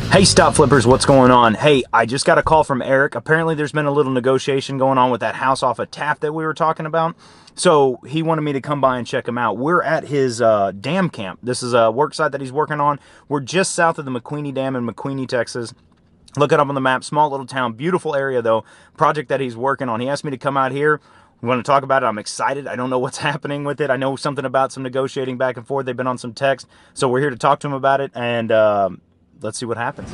Hey, Stop Flippers, what's going on? Hey, I just got a call from Eric. Apparently there's been a little negotiation going on with that house off of Taft that we were talking about. So he wanted me to come by and check him out. We're at his dam camp. This is a work site that he's working on. We're just south of the McQueeney Dam in McQueeney, Texas. Look it up on the map. Small little town. Beautiful area, though. Project that he's working on. He asked me to come out here. We want to talk about it. I'm excited. I don't know what's happening with it. I know something about some negotiating back and forth. They've been on some text. So we're here to talk to him about it, and let's see what happens.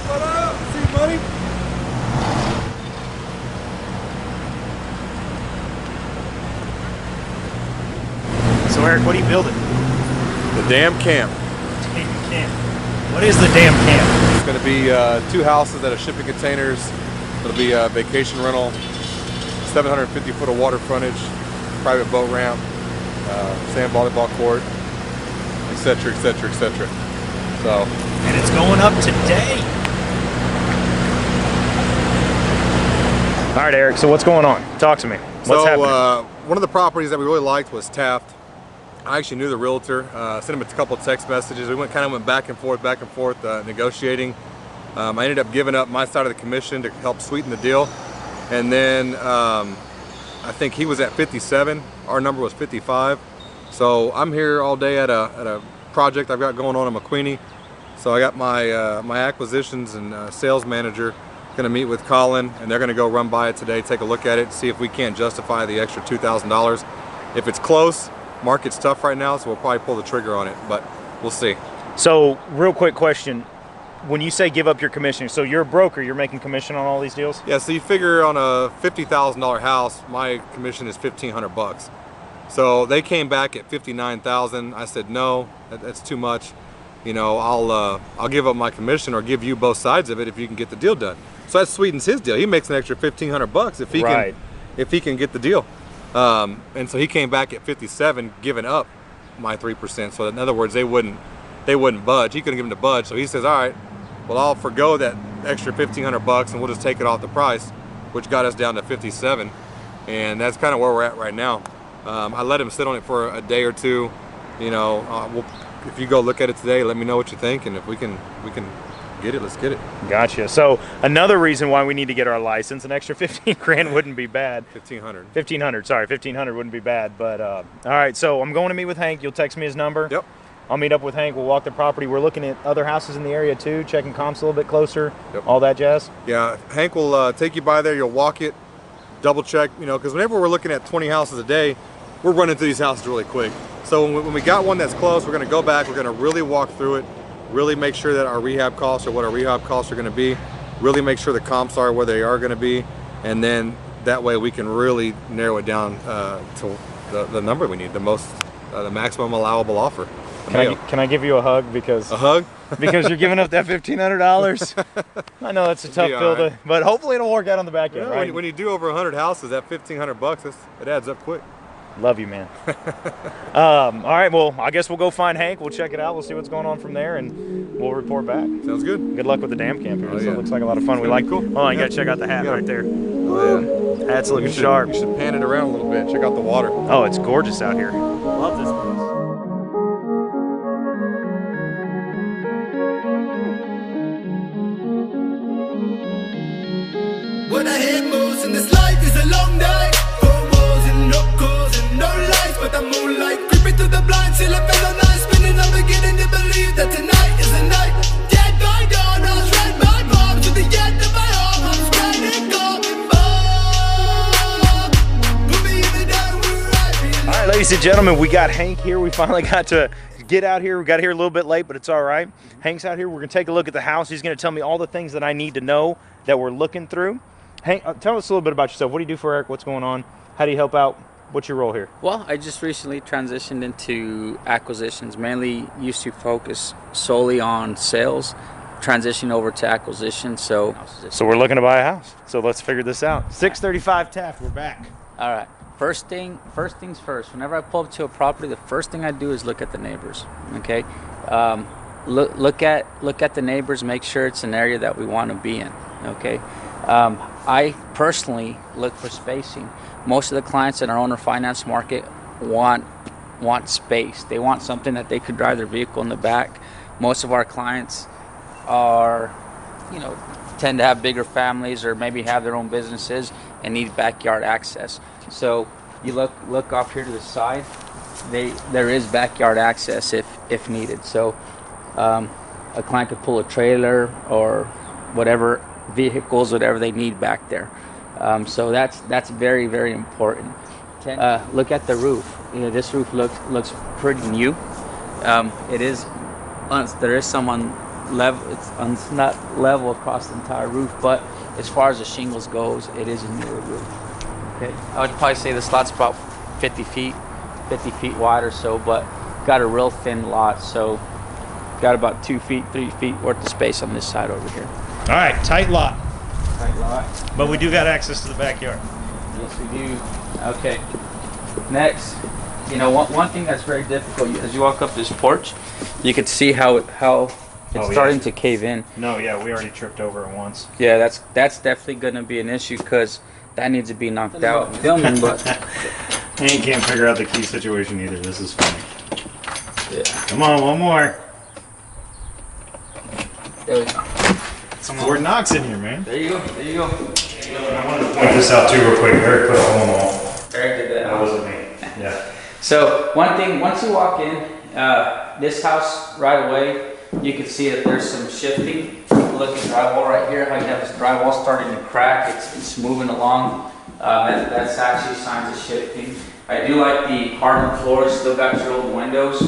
What up? See money? So Eric, what are you building? The dam camp. Dam camp. What is the dam camp? It's going to be 2 houses that are shipping containers. It'll be a vacation rental, 750 foot of water frontage, private boat ramp, sand volleyball court, etc., etc., etc. So. And it's going up today. All right, Eric, so what's going on? Talk to me. What's happening? One of the properties that we really liked was Taft. I actually knew the realtor, sent him a couple of text messages. We kind of went back and forth, negotiating. I ended up giving up my side of the commission to help sweeten the deal. And then I think he was at 57. Our number was 55. So I'm here all day at a project I've got going on in McQueeney. So I got my my acquisitions and sales manager going to meet with Colin, and they're going to go run by it today, take a look at it, see if we can't justify the extra $2,000. If it's close, market's tough right now, so we'll probably pull the trigger on it, but we'll see. So, real quick question. When you say give up your commission, so you're a broker, you're making commission on all these deals? Yeah, so you figure on a $50,000 house, my commission is $1,500. So they came back at $59,000. I said, no, that's too much. You know, I'll give up my commission or give you both sides of it if you can get the deal done. So that sweetens his deal. He makes an extra $1,500 if he can get the deal. And so he came back at 57, giving up my 3%. So in other words, they wouldn't budge. He couldn't give him the budge. So he says, all right, well, I'll forgo that extra $1,500 and we'll just take it off the price, which got us down to 57. And that's kind of where we're at right now. I let him sit on it for a day or two. You know, if you go look at it today, let me know what you think, and if we can get it, let's get it. Gotcha. So another reason why we need to get our license, an extra 15 grand wouldn't be bad. 1,500. Sorry, 1,500 wouldn't be bad. But all right, so I'm going to meet with Hank. You'll text me his number. Yep. I'll meet up with Hank. We'll walk the property. We're looking at other houses in the area too, checking comps a little bit closer. Yep. All that jazz. Yeah, Hank will take you by there. You'll walk it, double check. You know, because whenever we're looking at 20 houses a day, we're running through these houses really quick. So when we got one that's close, we're going to go back. We're going to really walk through it. Really make sure that our rehab costs are what our rehab costs are going to be. Really make sure the comps are where they are going to be, and then that way we can really narrow it down to the number we need, the maximum allowable offer. Can I give you a hug because a hug? Because you're giving up that $1,500? I know that's a tough pill to, but hopefully it'll work out on the back end, right? When you do over 100 houses, that $1,500 it adds up quick. Love you, man. All right, well, I guess we'll go find Hank. We'll check it out. We'll see what's going on from there, and we'll report back. Sounds good. Good luck with the dam camp here. Oh, It looks like a lot of fun. We like. Cool. Oh, you gotta check out the hat right there. Oh yeah. Hat's looking sharp. You should pan it around a little bit. Check out the water. Oh, it's gorgeous out here. Love this place. What I hate most in this life is a long night. No calls and no lights, but the moonlight creeping through the blinds till I feel the night spinning. I'm beginning to believe that tonight is the night. Dead by dawn, I'll shred my bomb to the end of my arm. I'm scared and coming back. Put me in the down where I belong. All right, ladies and gentlemen, we got Hank here. We finally got to get out here. We got here a little bit late, but it's all right. Hank's out here. We're gonna take a look at the house. He's gonna tell me all the things that I need to know that we're looking through. Hank, tell us a little bit about yourself. What do you do for Eric? What's going on? How do you help out? What's your role here? Well, I just recently transitioned into acquisitions. Mainly used to focus solely on sales, transitioning over to acquisition. So we're looking to buy a house. So let's figure this out. 635 Taft, we're back. all right. First things first. Whenever I pull up to a property, the first thing I do is look at the neighbors. Okay, look at the neighbors. Make sure it's an area that we want to be in. Okay, I personally look for spacing. Most of the clients in our owner finance market want want space. They want something that they could drive their vehicle in the back. Most of our clients are, you know, tend to have bigger families or maybe have their own businesses and need backyard access. So you look off here to the side, there is backyard access if needed. So a client could pull a trailer or whatever vehicles, whatever they need back there. So that's very, very important. Look at the roof. You know, this roof looks pretty new. It is, there is some it's not level across the entire roof, but as far as the shingles goes, it is a newer roof. Okay, I would probably say this lot's about 50 feet wide or so, but got a real thin lot, so got about 2 feet, 3 feet worth of space on this side over here. All right, tight lot. Tight lot. But we do got access to the backyard. Yes, we do. Okay. Next, you know, one thing that's very difficult, as you walk up this porch, you can see how it's starting to cave in. No, yeah, we already tripped over it once. Yeah, that's definitely going to be an issue because that needs to be knocked out. Filming, but I can't figure out the key situation either. This is funny. yeah, Come on, one more. there we go. Some Fort Knox in here, man. There you go. There you go. I wanted to point this out too real quick. Eric put a hole in the wall. Eric did that. That wasn't me. Yeah. So one thing, once you walk in, this house right away, you can see that there's some shifting. Look at drywall right here. How you have this drywall starting to crack. It's moving along. That's actually signs of shifting. I do like the hardened floors. Still got your old windows.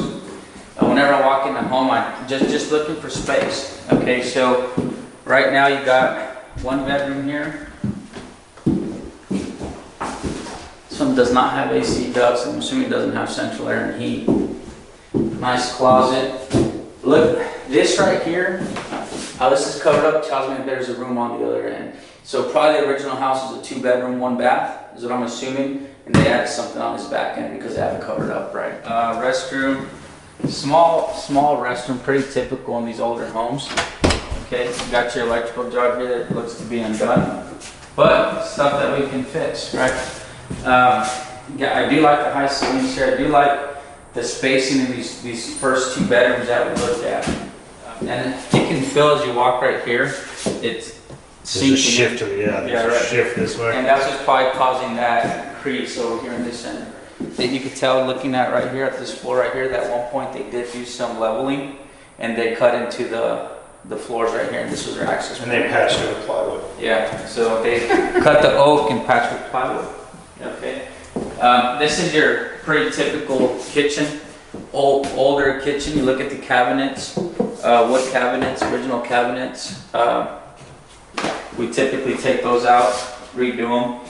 Whenever I walk in the home, I'm just looking for space. Okay, so right now you got one bedroom here. This one does not have AC ducts. I'm assuming it doesn't have central air and heat. Nice closet. Look, this right here, how this is covered up tells me that there's a room on the other end. So probably the original house is a 2-bedroom, 1-bath, is what I'm assuming. And they added something on this back end because they have it covered up, right? Restroom, small restroom, pretty typical in these older homes. Okay, you got your electrical jug here that looks to be undone. But stuff that we can fix, right? Yeah, I do like the high ceilings here. I do like the spacing in these first 2 bedrooms that we looked at. And you can feel as you walk right here, it's sinking. There's a shift to the, there's a shift this way. And that's what's probably causing that crease over here in this center. That you could tell looking at right here at this floor right here, that at one point they did do some leveling and they cut into the floors right here, and this was their access point. And they patched it with plywood. Yeah, so they cut the oak and patched with plywood. Okay. This is your pretty typical kitchen, older kitchen. You look at the cabinets, wood cabinets, original cabinets. We typically take those out, redo them,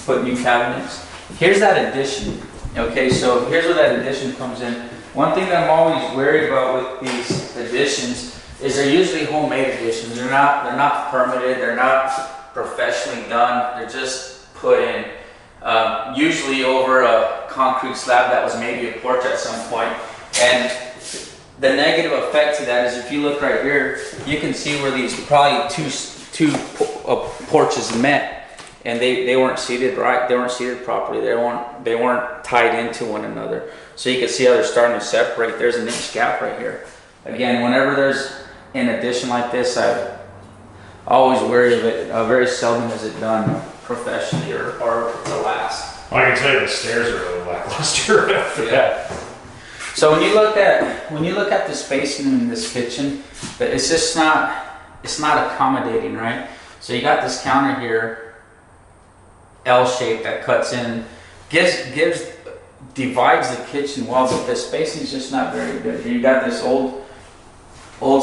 put new cabinets. Here's that addition. Okay, so here's where that addition comes in. One thing that I'm always worried about with these additions is they're usually homemade additions. They're not permitted. They're not professionally done. They're just put in. Usually over a concrete slab that was maybe a porch at some point. And the negative effect to that is if you look right here, you can see where these probably two porches met, and they weren't seated right. They weren't seated properly. They weren't tied into one another. So you can see how they're starting to separate. There's an inch gap right here. Again, whenever there's an addition like this, I always worry of it. Very seldom is it done professionally or to last. Well, I can tell you the stairs are really lackluster after that. So when you look at the spacing in this kitchen, it's just not accommodating, right? So you got this counter here, L shape that cuts in, divides the kitchen well, but the spacing is just not very good. You got this old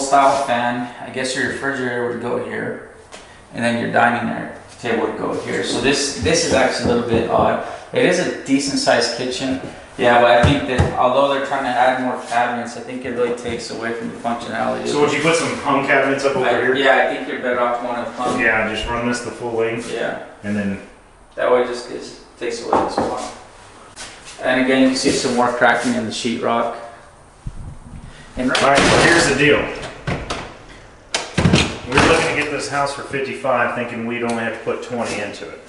style fan. I guess your refrigerator would go here, and then your dining table would go here. So this is actually a little bit odd. It is a decent sized kitchen. Yeah, but I think that although they're trying to add more cabinets, I think it really takes away from the functionality. So would you put some hung cabinets up over here? Yeah, I think you're better off going with hung. Yeah, just run this the full length. Yeah. And then that way it just takes away this one. And again, you can see some more cracking in the sheetrock. And all right, well, here's the deal. We were looking to get this house for $55, thinking we'd only have to put $20 into it.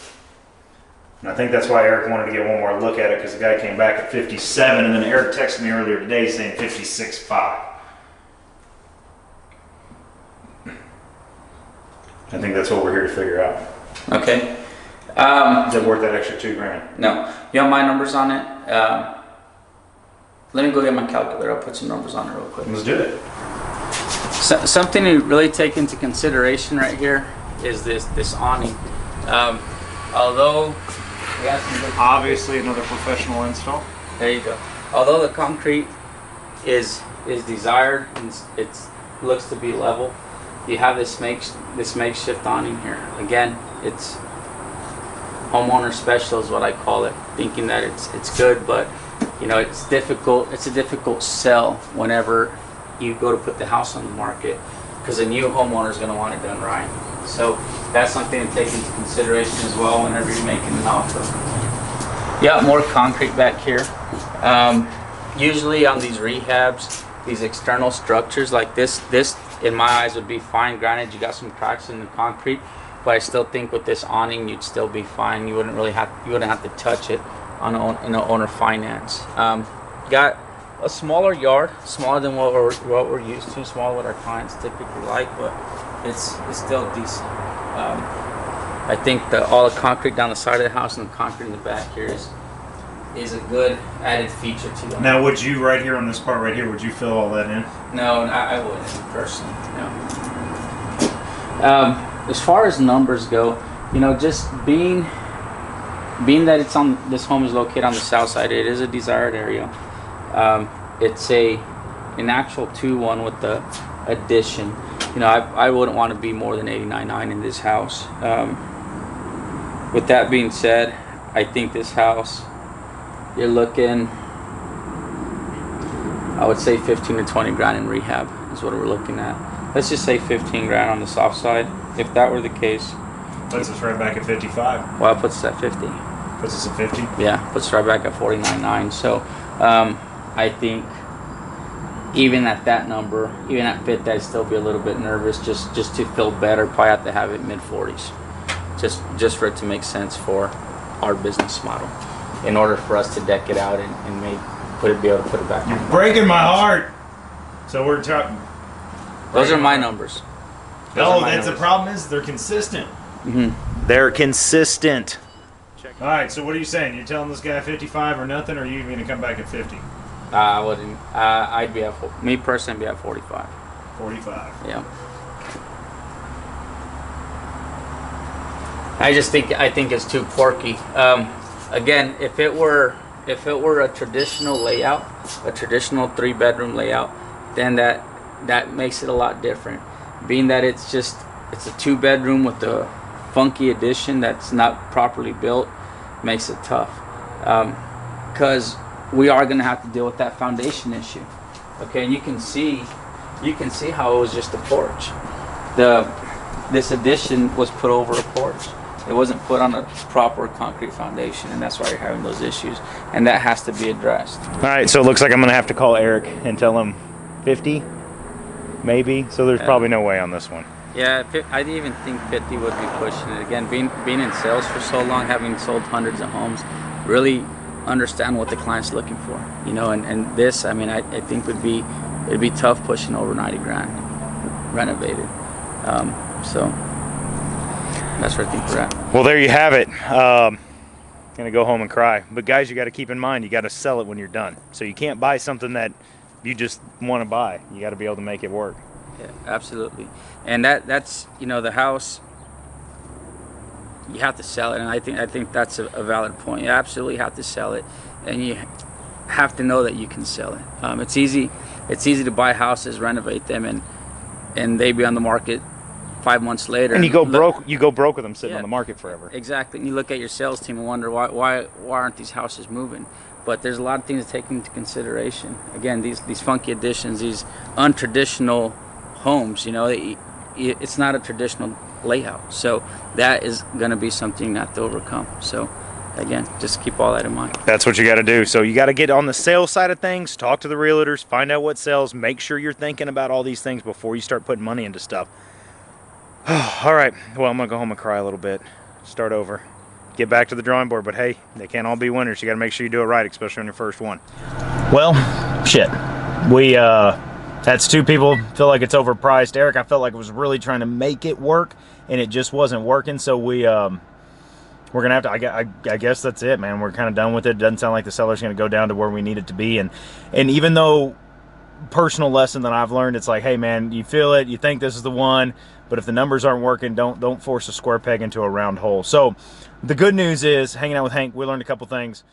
And I think that's why Eric wanted to get one more look at it, because the guy came back at 57, and then Eric texted me earlier today saying 56.5. I think that's what we're here to figure out. Okay. Is it worth that extra $2,000? No. You want my numbers on it? Let me go get my calculator. I'll put some numbers on it real quick. Let's do it. So, something to really take into consideration right here is this awning. Although we have some good, Obviously, another professional install. there you go. Although the concrete is desired and it looks to be level, you have this makeshift awning here. Again, it's homeowner special is what I call it, thinking that it's good, but you know, it's difficult. It's a difficult sell whenever you go to put the house on the market, because a new homeowner is going to want it done right. So that's something to take into consideration as well whenever you're making an offer. Yeah, more concrete back here. Usually on these rehabs, these external structures like this in my eyes would be fine. Granted, you got some cracks in the concrete, but I still think with this awning you'd still be fine. You wouldn't have to touch it on in an owner finance. Got a smaller yard, smaller than what we're used to, smaller what our clients typically like, but it's still decent. I think all the concrete down the side of the house and the concrete in the back here is a good added feature to them. Now, would you right here on this part right here, would you fill all that in? No, I wouldn't personally. No. As far as numbers go, you know, just being that this home is located on the south side, it is a desired area. It's an actual 2-1 with the addition. You know, I wouldn't want to be more than 89.9 in this house. With that being said, I think this house, you're looking, I would say 15 to 20 grand in rehab is what we're looking at. Let's just say 15 grand on the soft side. If that were the case, Puts us right back at 55. well, it puts us at 50. Puts us at 50. Yeah, puts us right back at 49.9. So I think even at that number, even at 50, I'd still be a little bit nervous just to feel better. Probably have to have it mid-40s, just for it to make sense for our business model, in order for us to deck it out and be able to put it back. You're breaking my heart. So we're talking. Those are my numbers. No, that's the problem is they're consistent. Mm-hmm. They're consistent. All right, so what are you saying? You're telling this guy 55 or nothing, or are you going to come back at 50? I wouldn't. I'd be at me personally, I'd be at 45. 45. Yeah. I think it's too quirky. Again, if it were a traditional layout, a traditional 3-bedroom layout, then that makes it a lot different. Being that it's a 2-bedroom with a funky addition that's not properly built, makes it tough. Because we are going to have to deal with that foundation issue. Okay, and you can see how it was just a porch. This addition was put over a porch. It wasn't put on a proper concrete foundation, and that's why you're having those issues, and that has to be addressed. All right, so it looks like I'm going to have to call Eric and tell him 50, maybe. So there's probably no way on this one. Yeah, I even think 50 would be pushing it. Again, being in sales for so long, having sold hundreds of homes, really understand what the client's looking for. You know, and this, I mean, I think it'd be tough pushing over 90 grand renovated. So that's where I think we're at. Well, there you have it. Gonna go home and cry. But guys, you got to keep in mind, you got to sell it when you're done. So you can't buy something that you just want to buy. You got to be able to make it work. Yeah, absolutely. And that's, you know, the house, you have to sell it, and I think that's a valid point. You absolutely have to sell it, and you have to know that you can sell it. It's easy to buy houses, renovate them, and they be on the market 5 months later. And you go broke. You go broke with them sitting on the market forever. Exactly. And you look at your sales team and wonder why aren't these houses moving? But there's a lot of things to take into consideration. Again, these funky additions, these untraditional homes. You know, it's not a traditional layout. So that is going to be something you have to overcome. So again, just keep all that in mind. That's what you got to do. So you got to get on the sales side of things, talk to the realtors, find out what sells, make sure you're thinking about all these things before you start putting money into stuff. All right. Well, I'm going to go home and cry a little bit. Start over. get back to the drawing board. But hey, they can't all be winners. You got to make sure you do it right, especially on your first one. Well, shit. We that's two people feel like it's overpriced. Eric, I felt like it was really trying to make it work, and it just wasn't working. So we're gonna have to. I guess that's it, man. We're kind of done with it. Doesn't sound like the seller's gonna go down to where we need it to be. And even though, personal lesson that I've learned, it's like, hey, man, you feel it, you think this is the one, but if the numbers aren't working, don't force a square peg into a round hole. So the good news is, hanging out with Hank, we learned a couple things.